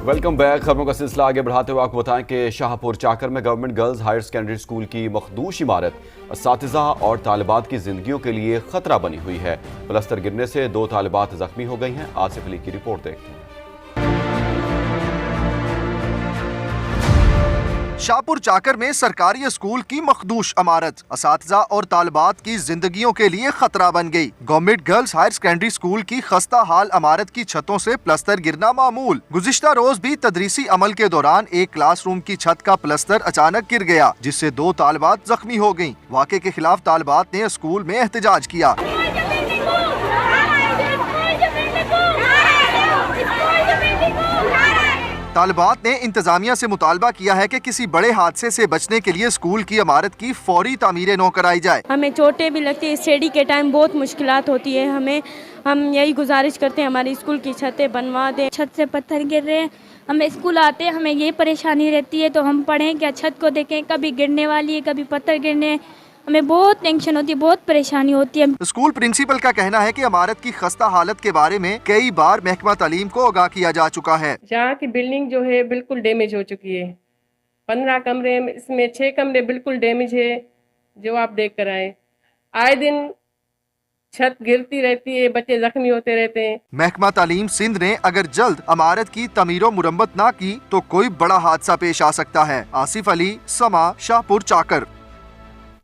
Welcome back. खबरों का सिलसिला आगे बढ़ाते हुए आपको बताएं कि शाहपुर चाकर में government girls higher secondary school की मखदूश इमारत असातिज़ा और तालिबात की जिंदगियों के लिए खतरा बनी हुई है। प्लस्तर गिरने से 2 तालिबात जख्मी हो गई हैं। आसिफ अली की रिपोर्ट देखते हैं। शाहपुर चाकर में सरकारी स्कूल की मखदूश इमारत असातिज़ा और तालिबात की जिंदगियों के लिए खतरा बन गई। Government girls higher secondary school की खस्ता हाल इमारत की छतों से प्लस्तर गिरना मामूल। गुज़िश्ता रोज भी तदरीसी अमल के दौरान एक क्लासरूम की छत का प्लस्तर अचानक गिर गया, जिससे 2 तालिबात जख्मी हो गयी। वाक़े के खिलाफ तालिबात ने स्कूल में एहतजाज किया। तालिबात ने इंतजामिया से मुतालबा किया है कि किसी बड़े हादसे से बचने के लिए स्कूल की इमारत की फौरी तामीर नौ कराई जाए। हमें चोटें भी लगती है, स्टडी के टाइम बहुत मुश्किलात होती है। हम यही गुजारिश करते हैं हमारी स्कूल की छतें बनवा दें। छत से पत्थर गिर रहे हैं, हमें स्कूल आते हैं हमें ये परेशानी रहती है, तो हम पढ़ें क्या, छत को देखें, कभी गिरने वाली है कभी पत्थर गिरने, हमें बहुत टेंशन होती है, बहुत परेशानी होती है। स्कूल प्रिंसिपल का कहना है कि इमारत की खस्ता हालत के बारे में कई बार महकमा तालीम को आगाह किया जा चुका है। यहाँ की बिल्डिंग जो है बिल्कुल डैमेज हो चुकी है। 15 कमरे, इसमें 6 कमरे बिल्कुल डैमेज है, जो आप देख कर आए। आए दिन छत गिरती रहती है, बच्चे जख्मी होते रहते हैं। महकमा तालीम सिंध ने अगर जल्द इमारत की तमीरो मुरम्मत ना की तो कोई बड़ा हादसा पेश आ सकता है। आसिफ अली, समा, शाहपुर चाकर।